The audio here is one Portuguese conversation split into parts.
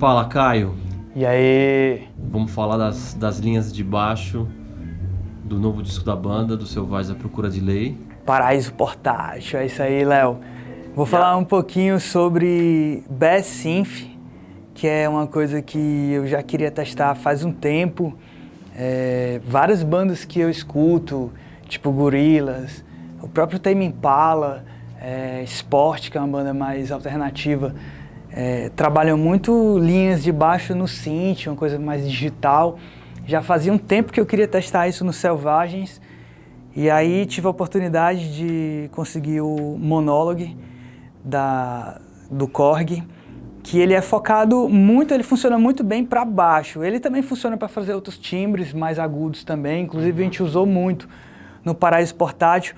Fala, Caio. E aí? Vamos falar das linhas de baixo do novo disco da banda, do Selvagens à Procura de Lei. Paraíso Portátil, é isso aí, Léo. Vou falar um pouquinho sobre Bass Synth, que é uma coisa que eu já queria testar faz um tempo. Várias bandas que eu escuto, tipo Gorillaz, o próprio Tame Impala, Sport, que é uma banda mais alternativa, trabalham muito linhas de baixo no synth, uma coisa mais digital. Já fazia um tempo que eu queria testar isso no Selvagens, e aí tive a oportunidade de conseguir o Monologue do Korg, que ele é focado muito, ele funciona muito bem para baixo. Ele também funciona para fazer outros timbres mais agudos também, inclusive a gente usou muito no Paraíso Portátil,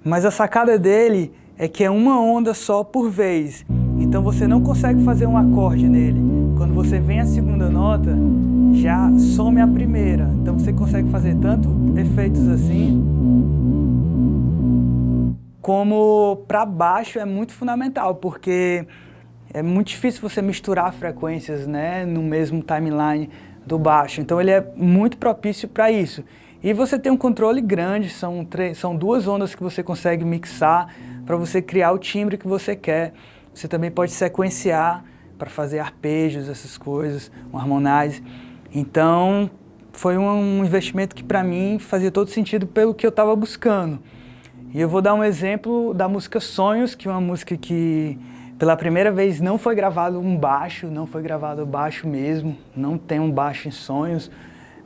mas a sacada dele é que é uma onda só por vez. Então você não consegue fazer um acorde nele. Quando você vem a segunda nota, já some a primeira. Então você consegue fazer tanto efeitos assim, como para baixo é muito fundamental, porque é muito difícil você misturar frequências, né, no mesmo timeline do baixo. Então ele é muito propício para isso. E você tem um controle grande, são duas ondas que você consegue mixar para você criar o timbre que você quer. Você também pode sequenciar para fazer arpejos, essas coisas, um harmonize. Então foi um investimento que para mim fazia todo sentido pelo que eu estava buscando. E eu vou dar um exemplo da música Sonhos, que é uma música que pela primeira vez não foi gravado um baixo, não foi gravado baixo mesmo, não tem um baixo em Sonhos.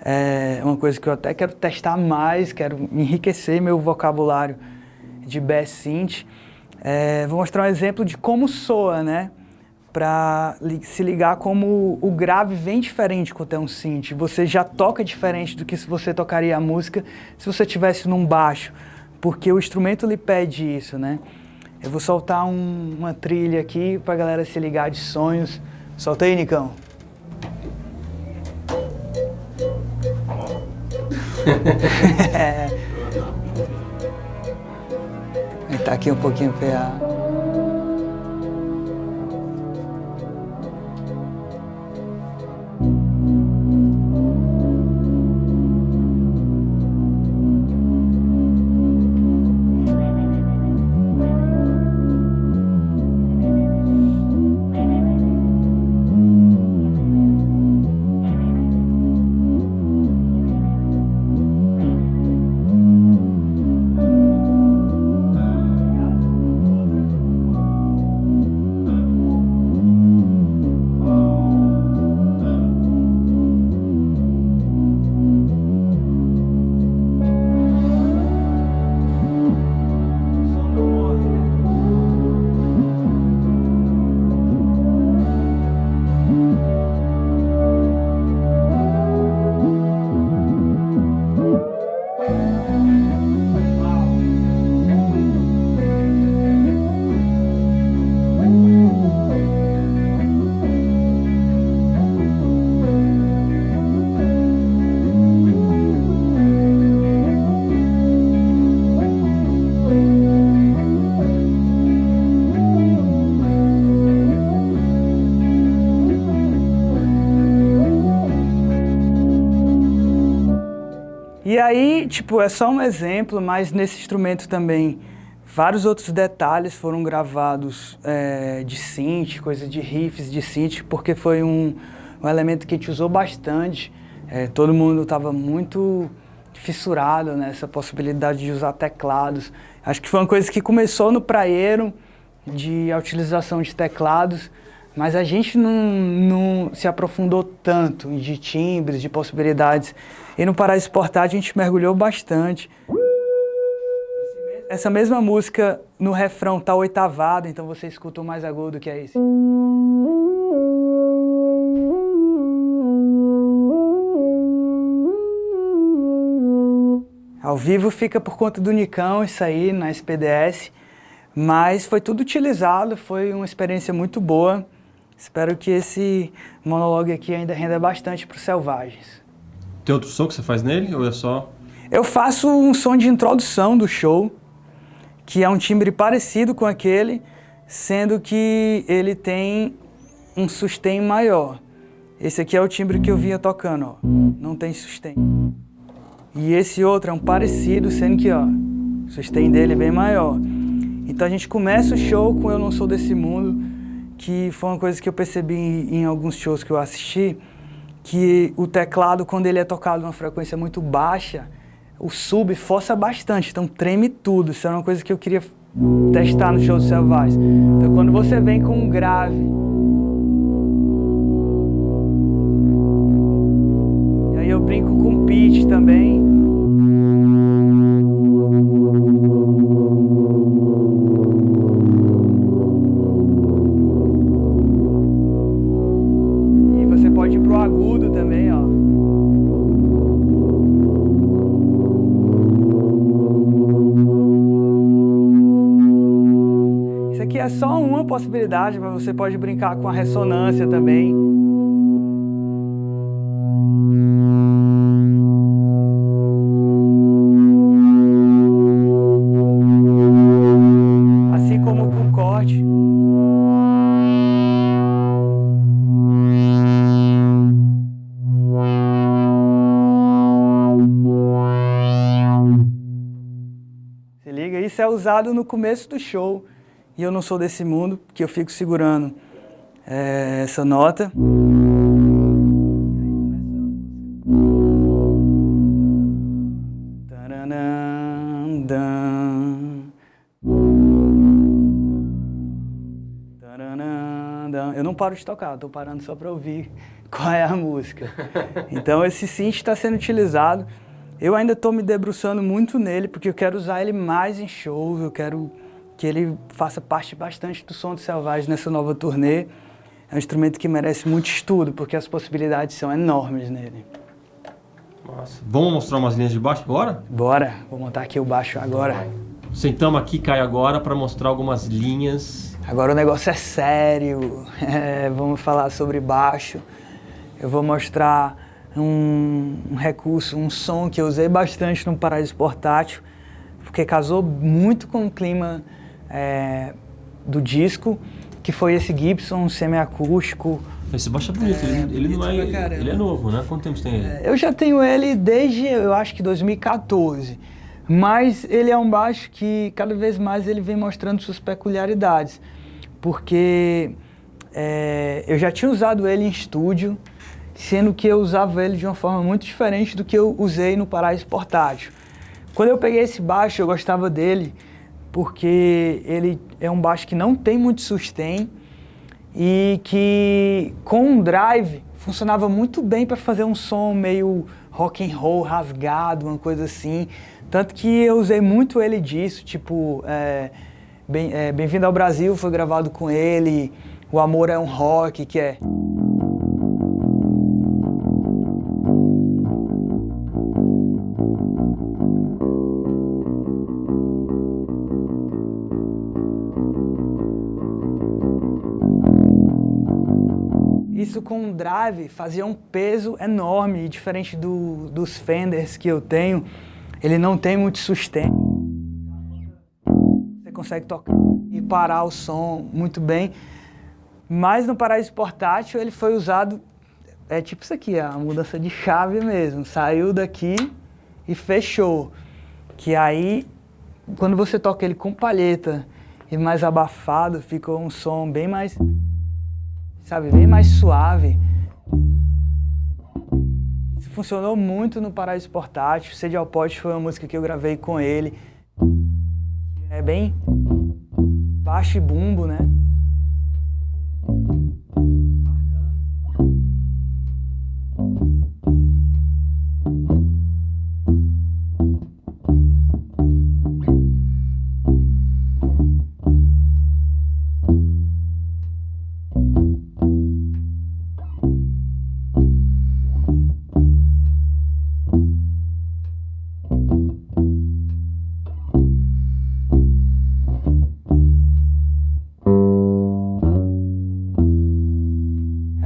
É uma coisa que eu até quero testar mais, quero enriquecer meu vocabulário de Bass Synth. Vou mostrar um exemplo de como soa, né? Para se ligar como o grave vem diferente quando é um synth. Você já toca diferente do que se você tocaria a música se você estivesse num baixo, porque o instrumento lhe pede isso, né? Eu vou soltar uma trilha aqui pra galera se ligar de Sonhos. Solta aí, Nicão. Tá aqui um pouquinho PA. E aí, tipo, é só um exemplo, mas nesse instrumento também vários outros detalhes foram gravados de synth, coisa de riffs de synth, porque foi um elemento que a gente usou bastante. Todo mundo estava muito fissurado nessa possibilidade de usar teclados. Acho que foi uma coisa que começou no praieiro, a utilização de teclados, mas a gente não se aprofundou tanto de timbres, de possibilidades. E no Paraíso Portátil a gente mergulhou bastante. Essa mesma música, no refrão, tá oitavado, então você escuta o mais agudo que é esse. Ao vivo fica por conta do Nicão, isso aí, na SPDS. Mas foi tudo utilizado, foi uma experiência muito boa. Espero que esse monólogo aqui ainda renda bastante para os Selvagens. Tem outro som que você faz nele ou é só? Eu faço um som de introdução do show, que é um timbre parecido com aquele, sendo que ele tem um sustain maior. Esse aqui é o timbre que eu vinha tocando, ó. Não tem sustain. E esse outro é um parecido, sendo que, ó, o sustain dele é bem maior. Então a gente começa o show com Eu Não Sou Desse Mundo, que foi uma coisa que eu percebi em alguns shows que eu assisti, que o teclado, quando ele é tocado numa frequência muito baixa, o sub força bastante, então treme tudo. Isso é uma coisa que eu queria testar no show do Selvagem. Então quando você vem com um grave, e aí eu brinco com pitch também. E você pode ir pro agudo também, ó. Isso aqui é só uma possibilidade, mas você pode brincar com a ressonância também. Assim como com o corte. Se liga, isso é usado no começo do show. E Eu Não Sou Desse Mundo, que eu fico segurando essa nota. Taranã, dan. Taranã, dan. Eu não paro de tocar, eu tô parando só para ouvir qual é a música. Então esse synth está sendo utilizado. Eu ainda estou me debruçando muito nele, porque eu quero usar ele mais em shows, eu quero que ele faça parte bastante do som do Selvagem nessa nova turnê. É um instrumento que merece muito estudo, porque as possibilidades são enormes nele. Nossa. Vamos mostrar umas linhas de baixo agora? Bora, vou montar aqui o baixo agora. Sentamos aqui, Caio, agora para mostrar algumas linhas. Agora o negócio é sério, vamos falar sobre baixo. Eu vou mostrar um recurso, um som que eu usei bastante no Paraíso Portátil, porque casou muito com o clima do disco, que foi esse Gibson semiacústico. Esse baixo é bonito, ele não é, ele é novo, né? Quanto tempo tem ele? Eu já tenho ele desde, eu acho que 2014, mas ele é um baixo que cada vez mais ele vem mostrando suas peculiaridades, porque eu já tinha usado ele em estúdio, sendo que eu usava ele de uma forma muito diferente do que eu usei no Paraíso Portátil. Quando eu peguei esse baixo, eu gostava dele porque ele é um baixo que não tem muito sustain e que com um drive funcionava muito bem para fazer um som meio rock and roll rasgado, uma coisa assim. Tanto que eu usei muito ele disso, tipo Bem-vindo ao Brasil foi gravado com ele, O Amor é um Rock, que é... Isso com um drive fazia um peso enorme, diferente dos Fenders que eu tenho, ele não tem muito sustain. Você consegue tocar e parar o som muito bem, mas no Paraíso Portátil ele foi usado, tipo isso aqui, a mudança de chave mesmo, saiu daqui e fechou. Que aí, quando você toca ele com palheta e mais abafado, ficou um som bem mais... sabe, bem mais suave. Isso funcionou muito no Paraíso Portátil. Sede ao Pote foi uma música que eu gravei com ele. É bem baixo e bumbo, né?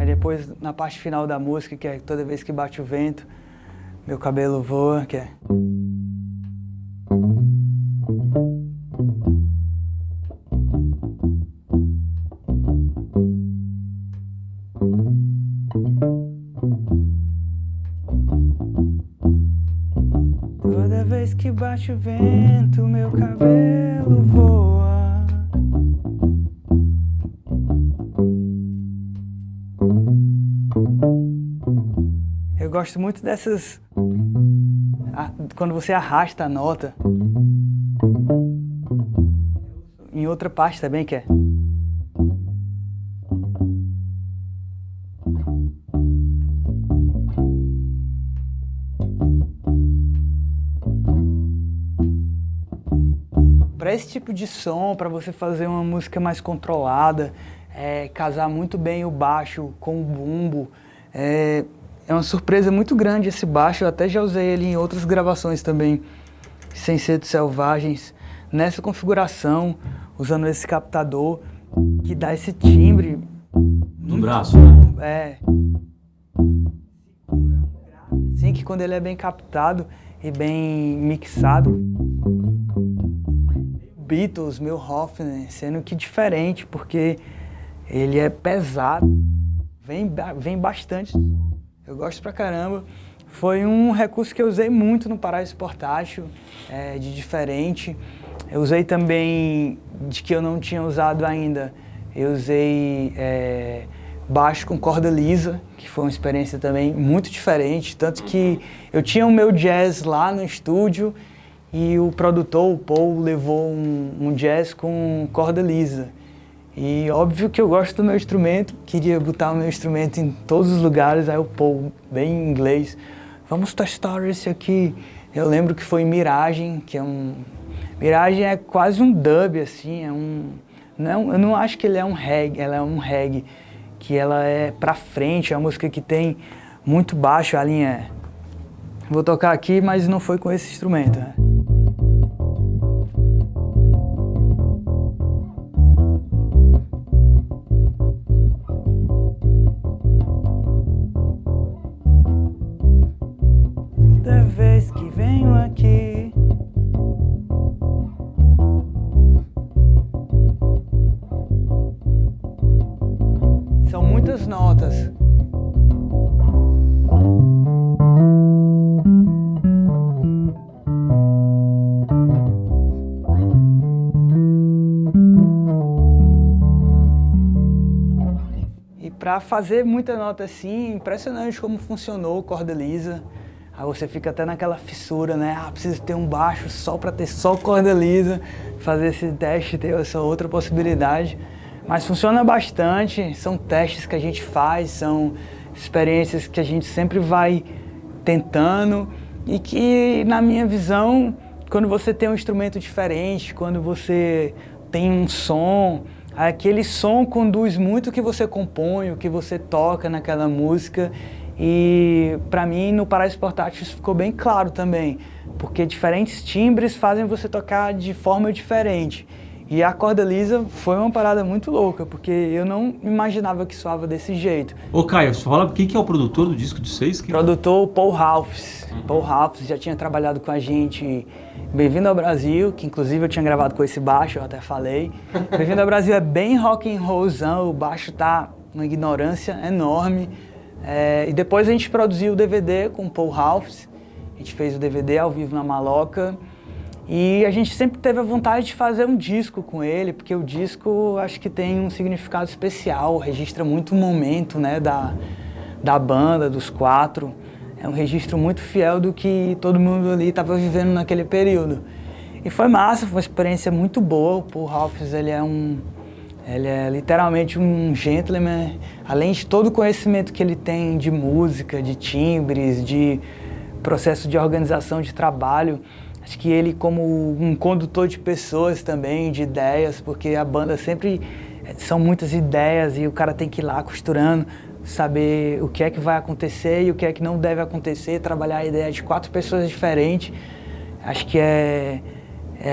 Depois, na parte final da música, que é toda vez que bate o vento, meu cabelo voa, que é... bate o vento, meu cabelo voa. Eu gosto muito dessas... quando você arrasta a nota. Em outra parte também que é... Para esse tipo de som, para você fazer uma música mais controlada, casar muito bem o baixo com o bumbo, é uma surpresa muito grande esse baixo. Eu até já usei ele em outras gravações também, sem ser de Selvagens, nessa configuração, usando esse captador, que dá esse timbre... No braço, né? Assim que quando ele é bem captado e bem mixado, Beatles, meu Hofner, sendo que diferente, porque ele é pesado, vem bastante. Eu gosto pra caramba. Foi um recurso que eu usei muito no Paraíso Portátil, de diferente. Eu usei também, de que eu não tinha usado ainda, eu usei baixo com corda lisa, que foi uma experiência também muito diferente, tanto que eu tinha o meu jazz lá no estúdio, e o produtor, o Paul, levou um jazz com corda lisa. E óbvio que eu gosto do meu instrumento, queria botar o meu instrumento em todos os lugares, aí o Paul, bem em inglês, vamos testar esse aqui. Eu lembro que foi Miragem, que é Miragem é quase um dub, assim, eu não acho que ele é um reggae, ela é um reggae, que ela é pra frente, é uma música que tem muito baixo, a linha vou tocar aqui, mas não foi com esse instrumento, né? Da vez que venho aqui, são muitas notas. E para fazer muita nota assim, impressionante como funcionou corda lisa. Aí você fica até naquela fissura, né? Preciso ter um baixo só para ter só corda lisa, fazer esse teste, ter essa outra possibilidade. Mas funciona bastante, são testes que a gente faz, são experiências que a gente sempre vai tentando e que, na minha visão, quando você tem um instrumento diferente, quando você tem um som, aquele som conduz muito o que você compõe, o que você toca naquela música. E para mim no Paraíso Portátil isso ficou bem claro também, porque diferentes timbres fazem você tocar de forma diferente. E a corda lisa foi uma parada muito louca, porque eu não imaginava que soava desse jeito. Ô Caio, fala quem que é o produtor do disco de vocês? Produtor Paul Ralphs. Paul Ralphs já tinha trabalhado com a gente Bem-vindo ao Brasil, que inclusive eu tinha gravado com esse baixo, eu até falei. Bem-vindo ao Brasil é bem rock and rollzão, o baixo tá uma ignorância enorme. E depois a gente produziu o DVD com o Paul Ralphs, a gente fez o DVD ao vivo na Maloca e a gente sempre teve a vontade de fazer um disco com ele, porque o disco acho que tem um significado especial, registra muito o momento, né, da banda, dos quatro. É um registro muito fiel do que todo mundo ali estava vivendo naquele período. E foi massa, foi uma experiência muito boa. O Paul Ralphs, ele é literalmente um gentleman, além de todo o conhecimento que ele tem de música, de timbres, de processo de organização de trabalho. Acho que ele como um condutor de pessoas também, de ideias, porque a banda sempre são muitas ideias e o cara tem que ir lá costurando, saber o que é que vai acontecer e o que é que não deve acontecer, trabalhar a ideia de 4 pessoas diferentes. Acho que é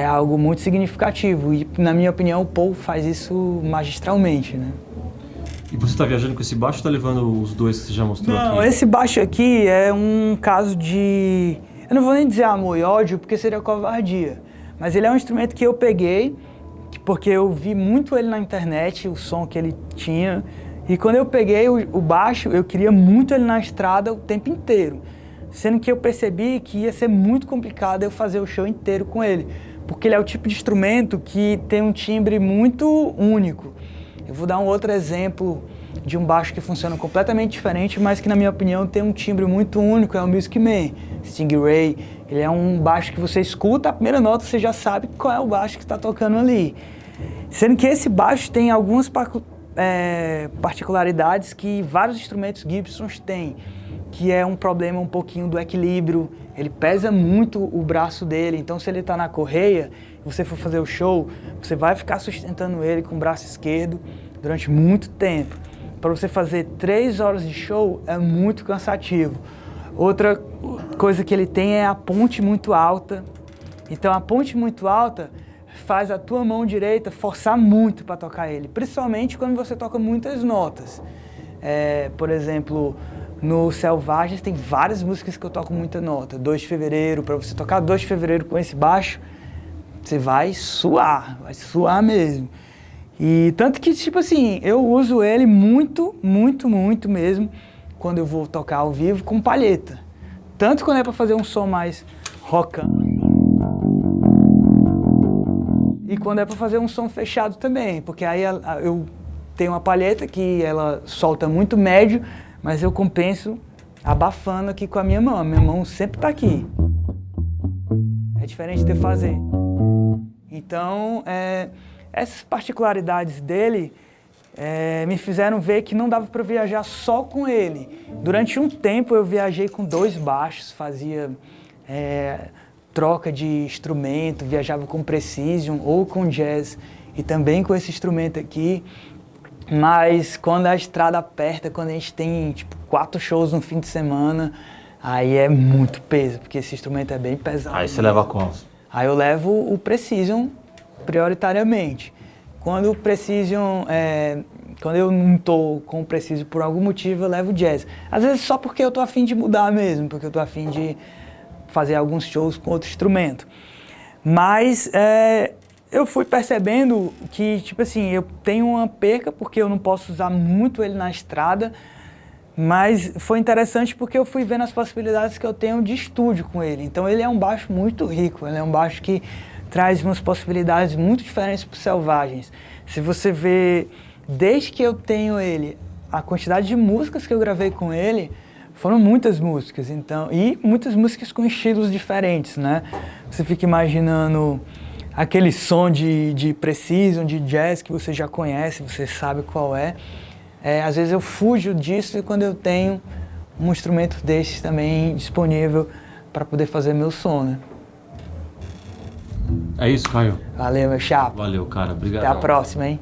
algo muito significativo e, na minha opinião, o Paul faz isso magistralmente, né? E você está viajando com esse baixo ou está levando os dois que você já mostrou aqui? Não, esse baixo aqui é um caso de... Eu não vou nem dizer amor e ódio, porque seria covardia. Mas ele é um instrumento que eu peguei, porque eu vi muito ele na internet, o som que ele tinha. E quando eu peguei o baixo, eu queria muito ele na estrada o tempo inteiro. sendo que eu percebi que ia ser muito complicado eu fazer o show inteiro com ele, porque ele é o tipo de instrumento que tem um timbre muito único. Eu vou dar um outro exemplo de um baixo que funciona completamente diferente, mas que na minha opinião tem um timbre muito único, é o Music Man, Stingray. Ele é um baixo que você escuta a primeira nota, você já sabe qual é o baixo que está tocando ali. Sendo que esse baixo tem algumas particularidades que vários instrumentos Gibson têm, que é um problema um pouquinho do equilíbrio. Ele pesa muito o braço dele, então se ele está na correia e você for fazer o show, você vai ficar sustentando ele com o braço esquerdo durante muito tempo. Para você fazer 3 horas de show é muito cansativo. Outra coisa que ele tem é a ponte muito alta. Então a ponte muito alta faz a tua mão direita forçar muito para tocar ele, principalmente quando você toca muitas notas. Por exemplo, no Selvagens tem várias músicas que eu toco muita nota. 2 de Fevereiro, para você tocar 2 de Fevereiro com esse baixo, você vai suar mesmo. E tanto que, tipo assim, eu uso ele muito mesmo quando eu vou tocar ao vivo com palheta. Tanto quando é para fazer um som mais rockão, e quando é para fazer um som fechado também, porque aí eu tenho uma palheta que ela solta muito médio, mas eu compenso abafando aqui com a minha mão sempre tá aqui. É diferente de fazer. Então, essas particularidades dele me fizeram ver que não dava para viajar só com ele. Durante um tempo eu viajei com 2 baixos, fazia troca de instrumento, viajava com Precision ou com Jazz e também com esse instrumento aqui. Mas quando a estrada aperta, quando a gente tem tipo 4 shows no fim de semana, aí é muito peso, porque esse instrumento é bem pesado. Aí você leva qual? Aí eu levo o Precision prioritariamente. Quando o Precision, quando eu não estou com o Precision por algum motivo, eu levo Jazz. Às vezes só porque eu estou a fim de mudar mesmo, porque eu estou a fim de fazer alguns shows com outro instrumento. Mas eu fui percebendo que, tipo assim, eu tenho uma perca porque eu não posso usar muito ele na estrada, mas foi interessante porque eu fui vendo as possibilidades que eu tenho de estúdio com ele. Então ele é um baixo muito rico, ele é um baixo que traz umas possibilidades muito diferentes para os Selvagens. Se você vê, desde que eu tenho ele, a quantidade de músicas que eu gravei com ele, foram muitas músicas, então, e muitas músicas com estilos diferentes, né? Você fica imaginando aquele som de Precision, de Jazz que você já conhece, você sabe qual é. Às vezes eu fujo disso quando eu tenho um instrumento desse também disponível para poder fazer meu som, né? É isso, Caio. Valeu, meu chapa. Valeu, cara. Obrigado. Até a próxima, hein?